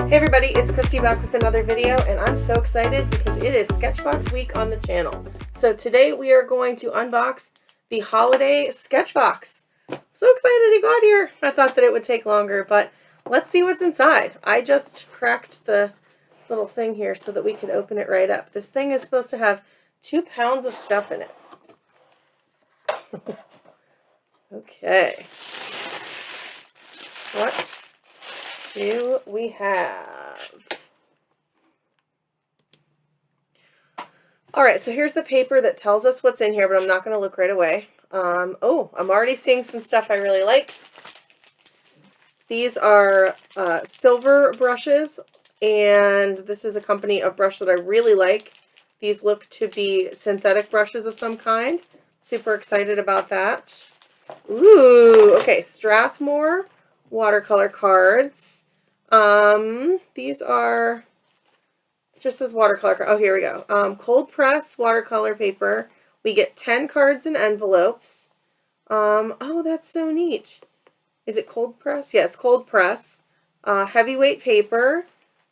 Hey everybody, it's Christy back with another video, and I'm so excited because it is Sketchbox week on the channel. So today we are going to unbox the Holiday Sketchbox. I'm so excited it got here. I thought that it would take longer, but let's see what's inside. I just cracked the little thing here so that we could open it right up. This thing is supposed to have 2 pounds of stuff in it. Okay. What do we have? Alright, so here's the paper that tells us what's in here, but I'm not going to look right away. Oh, I'm already seeing some stuff I really like. These are silver brushes, and this is a company of brush that I really like. These look to be synthetic brushes of some kind. Super excited about that. Ooh, okay, Strathmore watercolor cards. These are just as watercolor. Oh, here we go. Cold press watercolor paper. We get 10 cards in envelopes. Oh, that's so neat. Is it cold press? Yes, cold press. Heavyweight paper.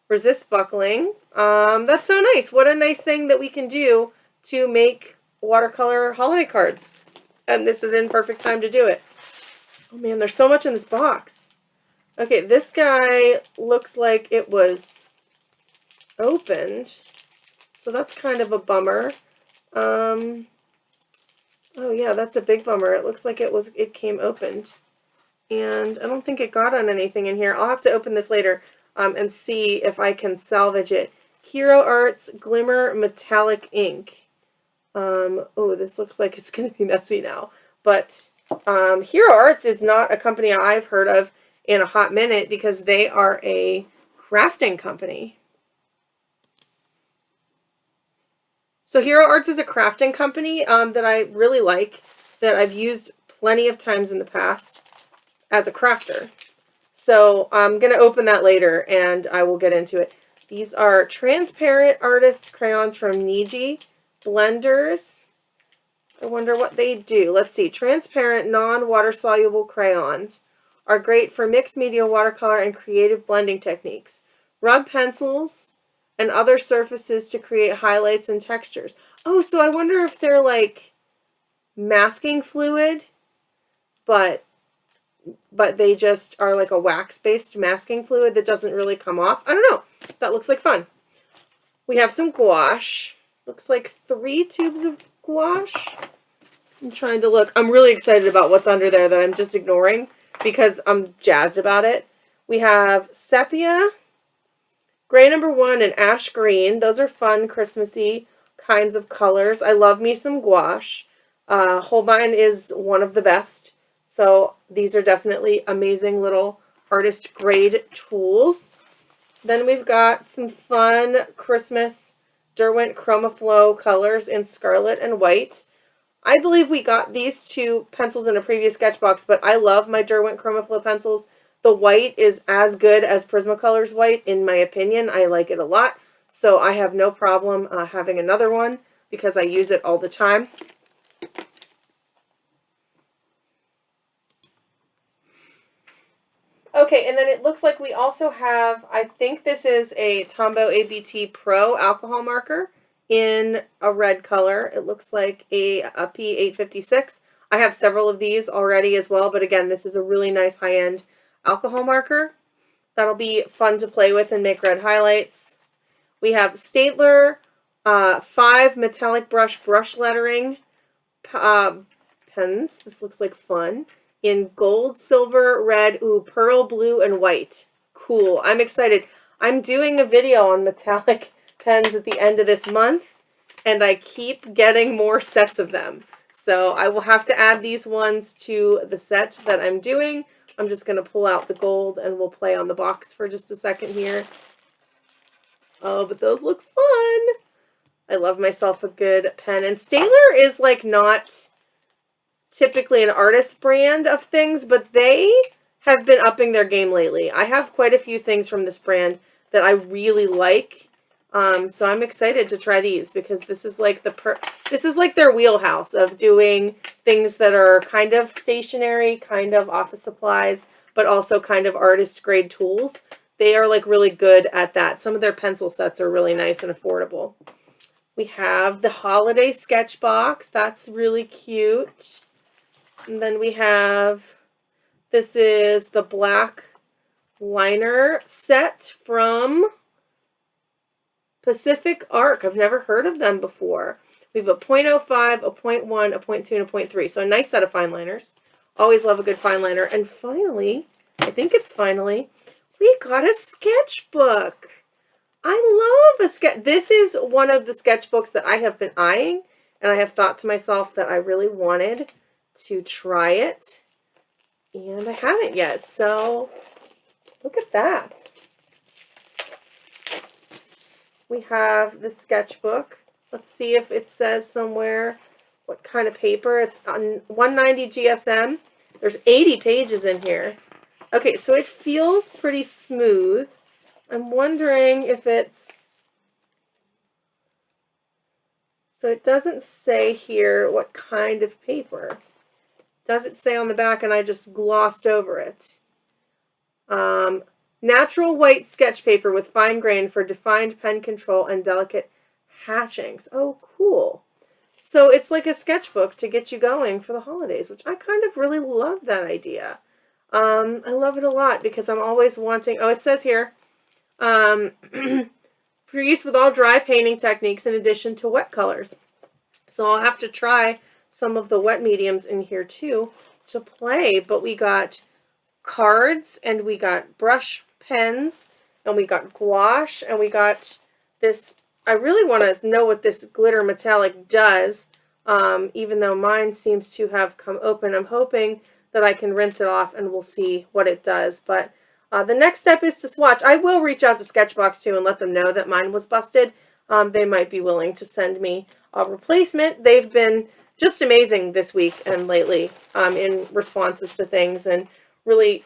Resist buckling. That's so nice. What a nice thing that we can do to make watercolor holiday cards. And this is in perfect time to do it. Oh man, there's so much in this box. Okay, this guy looks like it was opened, so that's kind of a bummer. Oh yeah, that's a big bummer. It looks like it came opened, and I don't think it got on anything in here. I'll have to open this later and see if I can salvage it. Hero Arts Glimmer Metallic Ink. Oh, this looks like it's going to be messy now, but Hero Arts is not a company I've heard of in a hot minute because they are a crafting company. So Hero Arts is a crafting company that I really like, that I've used plenty of times in the past as a crafter. So I'm going to open that later and I will get into it. These are transparent artist crayons from Niji. Blenders. I wonder what they do. Let's see. Transparent, non-water soluble crayons are great for mixed media watercolor and creative blending techniques. Rub pencils and other surfaces to create highlights and textures. Oh, so I wonder if they're like masking fluid, but they just are like a wax-based masking fluid that doesn't really come off. I don't know. That looks like fun. We have some gouache. Looks like 3 tubes of gouache. I'm trying to look. I'm really excited about what's under there that I'm just ignoring because I'm jazzed about it. We have sepia, gray #1, and ash green. Those are fun, Christmassy kinds of colors. I love me some gouache. Holbein is one of the best. So these are definitely amazing little artist grade tools. Then we've got some fun Christmas Derwent ChromaFlow colors in scarlet and white. I believe we got these 2 pencils in a previous Sketchbox, but I love my Derwent ChromaFlow pencils. The white is as good as Prismacolor's white, in my opinion. I like it a lot, so I have no problem having another one because I use it all the time. Okay, and then it looks like we also have, I think this is a Tombow ABT Pro alcohol marker in a red color. It looks like a P856. I have several of these already as well, but again, this is a really nice high-end alcohol marker. That'll be fun to play with and make red highlights. We have Staedtler 5 metallic brush lettering pens. This looks like fun. In gold, silver, red, pearl blue, and white. Cool. I'm excited. I'm doing a video on metallic pens at the end of this month, and I keep getting more sets of them. So I will have to add these ones to the set that I'm doing. I'm just going to pull out the gold, and we'll play on the box for just a second here. Oh, but those look fun. I love myself a good pen. And Staedtler is like not typically an artist brand of things, but they have been upping their game lately. I have quite a few things from this brand that I really like, so I'm excited to try these because this is like their wheelhouse of doing things that are kind of stationary, kind of office supplies, but also kind of artist grade tools. they are like really good at that. Some of their pencil sets are really nice and affordable. We have the Holiday Sketchbox. That's really cute. And then we have, this is the black liner set from Pacific Arc. I've never heard of them before. We have a 0.05, a 0.1, a 0.2, and a 0.3. So a nice set of fine liners. Always love a good fine liner. And finally, I think it's finally, we got a sketchbook. I love a sketch. This is one of the sketchbooks that I have been eyeing, and I have thought to myself that I really wanted to try it, and I haven't yet. So look at that. We have the sketchbook. Let's see if it says somewhere what kind of paper. It's on 190 GSM. There's 80 pages in here. Okay, so it feels pretty smooth. I'm wondering if it's, so it doesn't say here what kind of paper. Does it say on the back and I just glossed over it? Natural white sketch paper with fine grain for defined pen control and delicate hatchings. Oh, cool. So it's like a sketchbook to get you going for the holidays, which I kind of really love that idea. I love it a lot because I'm always wanting, oh, it says here, for use with all dry painting techniques in addition to wet colors. So I'll have to try some of the wet mediums in here too to play. But we got cards, and we got brush pens, and we got gouache, and we got this. I really want to know what this glitter metallic does, even though mine seems to have come open. I'm hoping that I can rinse it off and we'll see what it does. But the next step is to swatch. I will reach out to Sketchbox too and let them know that mine was busted. They might be willing to send me a replacement. They've been just amazing this week and lately in responses to things, and really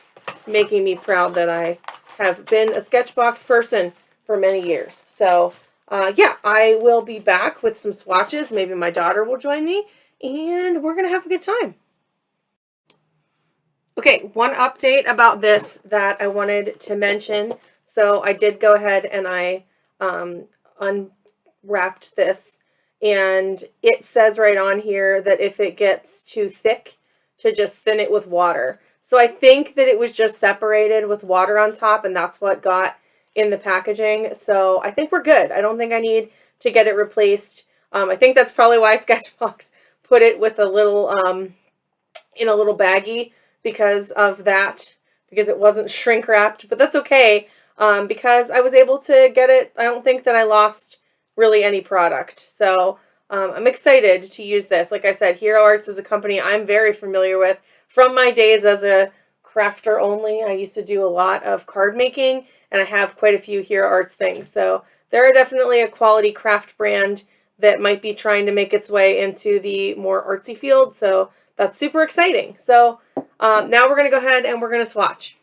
making me proud that I have been a Sketchbox person for many years. So yeah, I will be back with some swatches. Maybe my daughter will join me, and we're going to have a good time. Okay, one update about this that I wanted to mention. So I did go ahead and I unwrapped this, and it says right on here that if it gets too thick, to just thin it with water. So I think that it was just separated with water on top, and that's what got in the packaging. So I think we're good. I don't think I need to get it replaced. I think that's probably why Sketchbox put it with a little, in a little baggie, because of that, because it wasn't shrink wrapped, but that's okay, because I was able to get it. I don't think that I lost really any product. So I'm excited to use this. Like I said, Hero Arts is a company I'm very familiar with from my days as a crafter only. I used to do a lot of card making, and I have quite a few Hero Arts things. So they're definitely a quality craft brand that might be trying to make its way into the more artsy field. So that's super exciting. So now we're going to go ahead and we're going to swatch.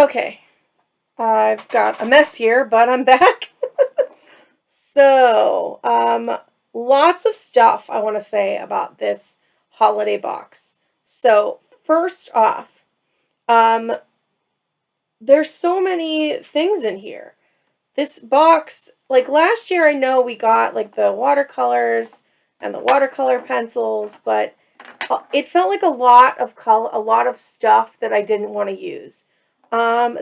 Okay, I've got a mess here, but I'm back. So, lots of stuff I want to say about this holiday box. So, first off, um, there's so many things in here. This box, like last year, I know we got like the watercolors and the watercolor pencils, but it felt like a lot of color, a lot of stuff that I didn't want to use.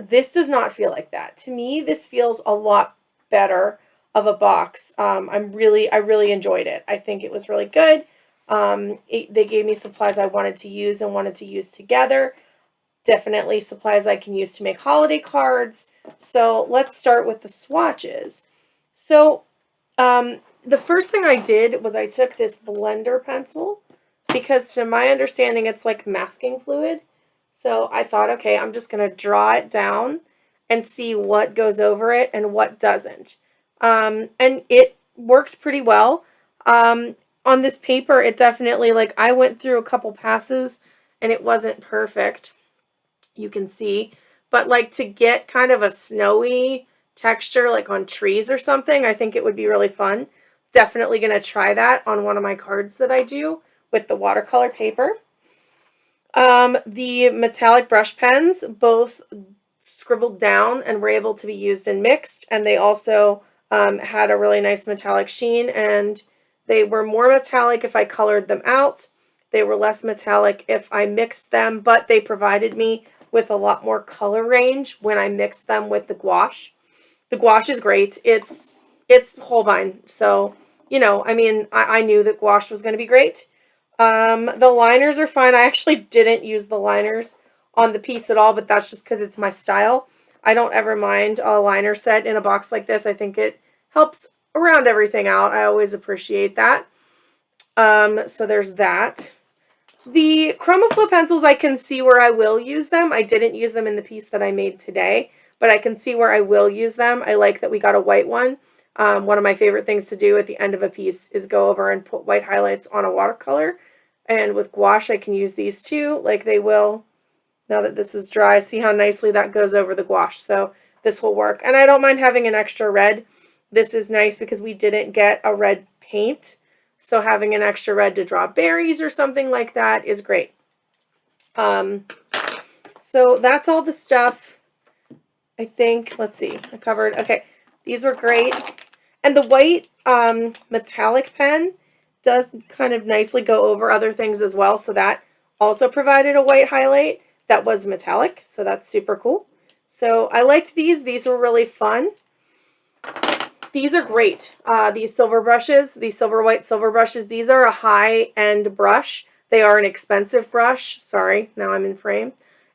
This does not feel like that. To me, this feels a lot better of a box. I really enjoyed it. I think it was really good. They gave me supplies I wanted to use and wanted to use together. Definitely supplies I can use to make holiday cards. So let's start with the swatches. So the first thing I did was I took this blender pencil because to my understanding it's like masking fluid. So I thought, okay, I'm just going to draw it down and see what goes over it and what doesn't. And it worked pretty well. On this paper, it definitely, like, I went through a couple passes and it wasn't perfect. You can see. But, like, to get kind of a snowy texture, like on trees or something, I think it would be really fun. Definitely going to try that on one of my cards that I do with the watercolor paper. The metallic brush pens both scribbled down and were able to be used and mixed, and they also had a really nice metallic sheen, and they were more metallic if I colored them out. They were less metallic if I mixed them, but they provided me with a lot more color range when I mixed them with the gouache. The gouache is great. It's Holbein, so, you know, I mean, I knew that gouache was going to be great. The liners are fine. I actually didn't use the liners on the piece at all, but that's just because it's my style. I don't ever mind a liner set in a box like this. I think it helps round everything out. I always appreciate that. So there's that. The Chroma Flow pencils, I can see where I will use them. I didn't use them in the piece that I made today, but I can see where I will use them. I like that we got a white one. One of my favorite things to do at the end of a piece is go over and put white highlights on a watercolor. And with gouache, I can use these too, like they will. Now that this is dry, see how nicely that goes over the gouache. So this will work. And I don't mind having an extra red. This is nice because we didn't get a red paint. So having an extra red to draw berries or something like that is great. So that's all the stuff. I think, let's see, I covered, okay, these were great. And the white metallic pen does kind of nicely go over other things as well. So that also provided a white highlight that was metallic. So that's super cool. So I liked these. These were really fun. These are great. These silver brushes, these white silver brushes, these are a high-end brush. They are an expensive brush. Sorry, now I'm in frame.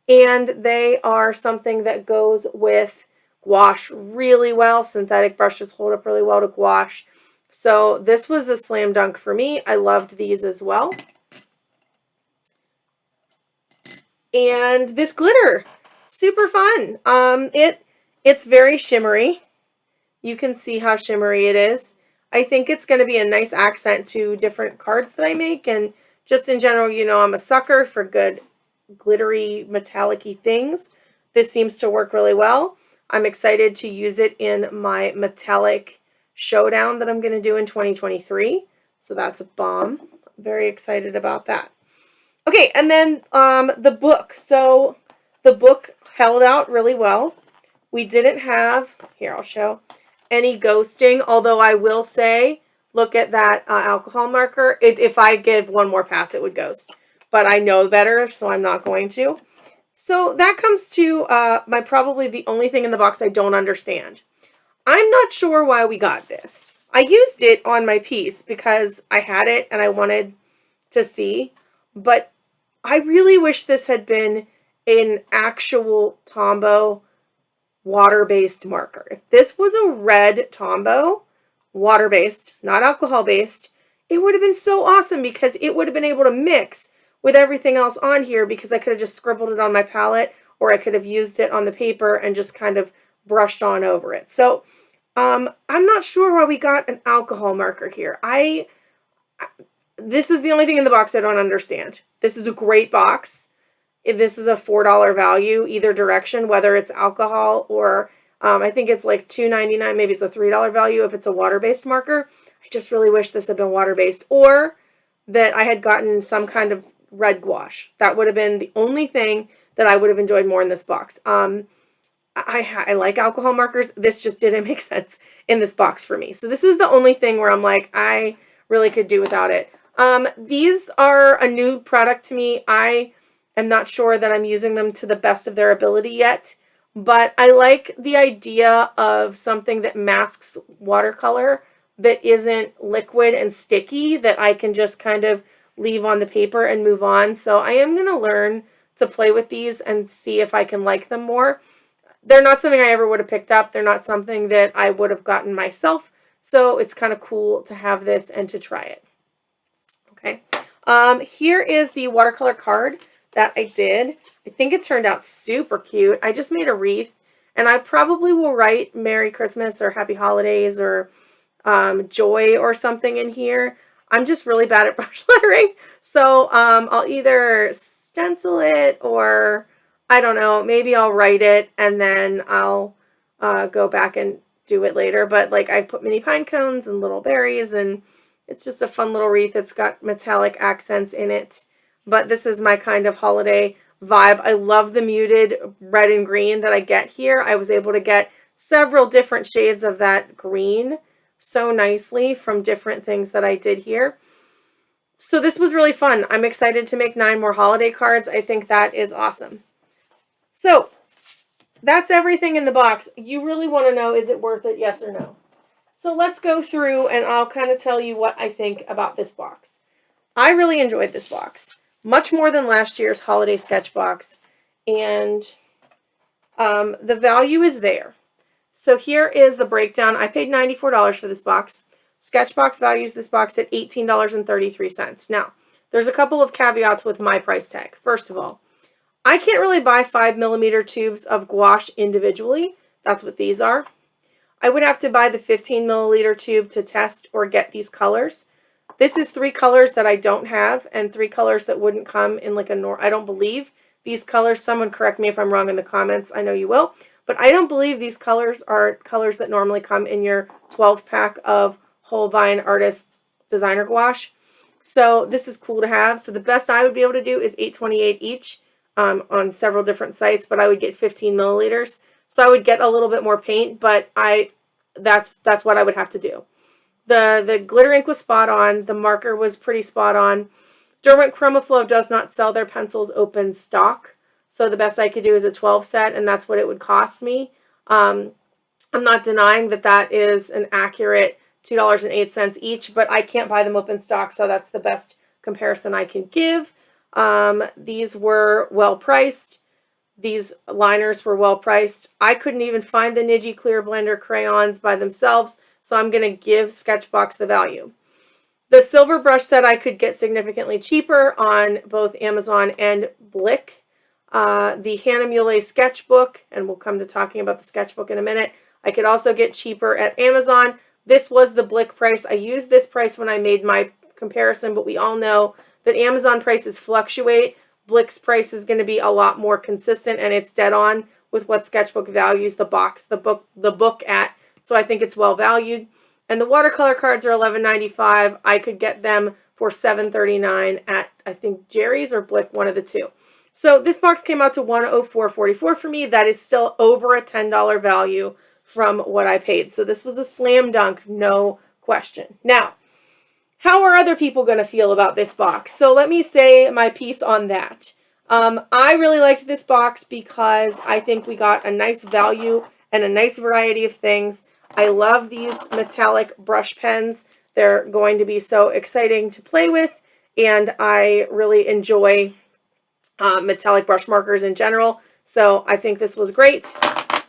And they are something that goes with gouache really well. Synthetic brushes hold up really well to gouache. So this was a slam dunk for me. I loved these as well. And this glitter, super fun. It's very shimmery. You can see how shimmery it is. I think it's going to be a nice accent to different cards that I make. And just in general, you know, I'm a sucker for good glittery, metallic-y things. This seems to work really well. I'm excited to use it in my metallic showdown that I'm going to do in 2023. So that's a bomb. I'm very excited about that. Okay, and then the book. So the book held out really well. We didn't have, here I'll show, any ghosting, although I will say, look at that alcohol marker. If I give one more pass, it would ghost. But I know better, so I'm not going to. So that comes to probably the only thing in the box I don't understand. I'm not sure why we got this. I used it on my piece because I had it and I wanted to see, but I really wish this had been an actual Tombow water-based marker. If this was a red Tombow, water-based, not alcohol-based, it would have been so awesome because it would have been able to mix with everything else on here because I could have just scribbled it on my palette or I could have used it on the paper and just kind of brushed on over it. So I'm not sure why we got an alcohol marker here. This is the only thing in the box I don't understand. This is a great box. this is a $4 value either direction, whether it's alcohol or I think it's like $2.99. Maybe it's a $3 value if it's a water-based marker. I just really wish this had been water-based, or that I had gotten some kind of red gouache. That would have been the only thing that I would have enjoyed more in this box. I like alcohol markers. This just didn't make sense in this box for me. So this is the only thing where I'm like, I really could do without it. These are a new product to me. I am not sure that I'm using them to the best of their ability yet, but I like the idea of something that masks watercolor that isn't liquid and sticky, that I can just kind of leave on the paper and move on. So I am going to learn to play with these and see if I can like them more. They're not something I ever would have picked up. They're not something that I would have gotten myself. So it's kind of cool to have this and to try it. Okay. Here is the watercolor card that I did. I think it turned out super cute. I just made a wreath, and I probably will write Merry Christmas or Happy Holidays or joy or something in here. I'm just really bad at brush lettering, so I'll either stencil it, or I don't know, maybe I'll write it and then I'll go back and do it later. But like, I put mini pine cones and little berries, and it's just a fun little wreath. It's got metallic accents in it, but this is my kind of holiday vibe. I love the muted red and green that I get here. I was able to get several different shades of that green so nicely from different things that I did here. So this was really fun. I'm excited to make 9 more holiday cards. I think that is awesome. So that's everything in the box. You really want to know, is it worth it? Yes or no? So let's go through and I'll kind of tell you what I think about this box. I really enjoyed this box, much more than last year's Holiday Sketchbox, and the value is there. So here is the breakdown. I paid $94 for this box. Sketchbox values this box at $18.33. Now, there's a couple of caveats with my price tag. First of all, I can't really buy 5mm tubes of gouache individually. That's what these are. I would have to buy the 15ml tube to test or get these colors. This is 3 colors that I don't have, and 3 colors that wouldn't come in like I don't believe these colors, someone correct me if I'm wrong in the comments, I know you will, but I don't believe these colors are colors that normally come in your 12-pack of Holbein Artists Designer Gouache. So this is cool to have. So the best I would be able to do is $8.28 each on several different sites, but I would get 15ml. So I would get a little bit more paint, but that's what I would have to do. The glitter ink was spot on. The marker was pretty spot on. Derwent ChromaFlow does not sell their pencils open stock, so the best I could do is a 12 set, and that's what it would cost me. I'm not denying that that is an accurate $2.08 each, but I can't buy them open stock, so that's the best comparison I can give. These were well priced. These liners were well priced. I couldn't even find the Niji Clear Blender crayons by themselves, so I'm going to give Sketchbox the value. The silver brush set I could get significantly cheaper on both Amazon and Blick. The Hannah Muley sketchbook, and we'll come to talking about the sketchbook in a minute, I could also get cheaper at Amazon. This was the Blick price. I used this price when I made my comparison, but we all know that Amazon prices fluctuate. Blick's price is going to be a lot more consistent, and it's dead on with what Sketchbook values the book at. So I think it's well valued. And the watercolor cards are $11.95. I could get them for $7.39 at, I think, Jerry's or Blick, one of the two. So this box came out to $104.44 for me. That is still over a $10 value from what I paid. So this was a slam dunk, no question. Now, how are other people going to feel about this box? So let me say my piece on that. I really liked this box because I think we got a nice value and a nice variety of things. I love these metallic brush pens. They're going to be so exciting to play with, and I really enjoy metallic brush markers in general. So I think this was great.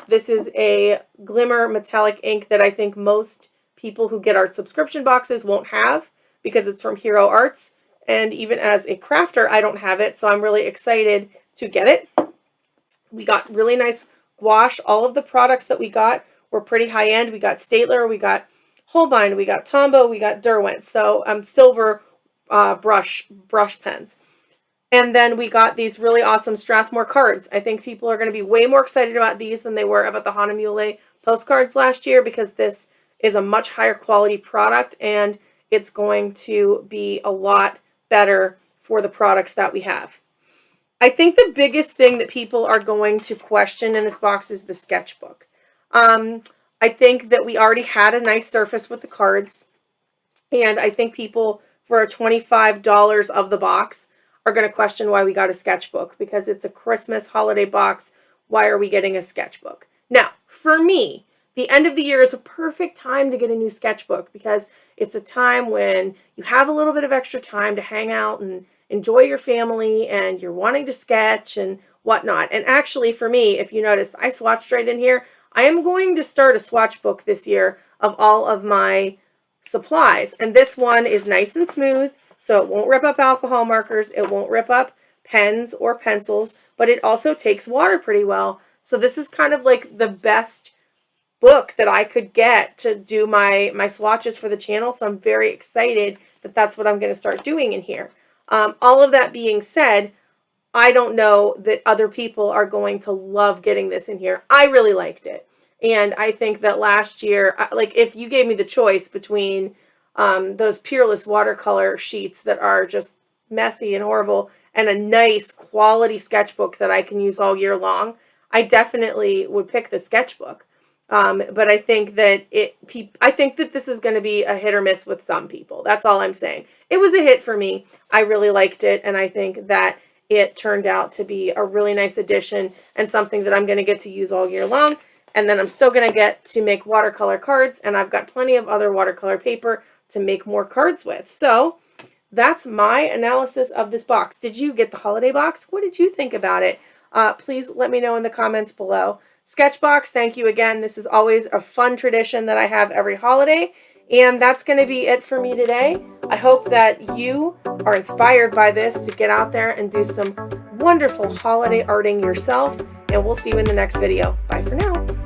This is a glimmer metallic ink that I think most people who get our subscription boxes won't have because it's from Hero Arts. And even as a crafter, I don't have it, so I'm really excited to get it. We got really nice gouache. All of the products that we got were pretty high-end. We got Staedtler, we got Holbein, we got Tombow, we got Derwent. So silver brush pens. And then we got these really awesome Strathmore cards. I think people are going to be way more excited about these than they were about the Hanaumile postcards last year, because this is a much higher quality product and it's going to be a lot better for the products that we have. I think the biggest thing that people are going to question in this box is the sketchbook. I think that we already had a nice surface with the cards, and I think people, for $25 of the box, are going to question why we got a sketchbook, because it's a Christmas holiday box. Why are we getting a sketchbook? Now, for me, the end of the year is a perfect time to get a new sketchbook, because it's a time when you have a little bit of extra time to hang out and enjoy your family, and you're wanting to sketch and whatnot. And actually, for me, if you notice, I swatched right in here. I am going to start a swatch book this year of all of my supplies, and this one is nice and smooth, so it won't rip up alcohol markers, it won't rip up pens or pencils, but it also takes water pretty well. So this is kind of like the best book that I could get to do my swatches for the channel, so I'm very excited that that's what I'm going to start doing in here. All of that being said, I don't know that other people are going to love getting this in here. I really liked it. And I think that last year, like, if you gave me the choice between those Peerless watercolor sheets that are just messy and horrible and a nice quality sketchbook that I can use all year long, I definitely would pick the sketchbook. But I think that this is going to be a hit or miss with some people. That's all I'm saying. It was a hit for me. I really liked it, and I think that it turned out to be a really nice addition and something that I'm going to get to use all year long. And then I'm still going to get to make watercolor cards, and I've got plenty of other watercolor paper to make more cards with. So that's my analysis of this box. Did you get the holiday box? What did you think about it? Please let me know in the comments below. Sketchbox, thank you again. This is always a fun tradition that I have every holiday. And that's going to be it for me today. I hope that you are inspired by this to get out there and do some wonderful holiday arting yourself. And we'll see you in the next video. Bye for now.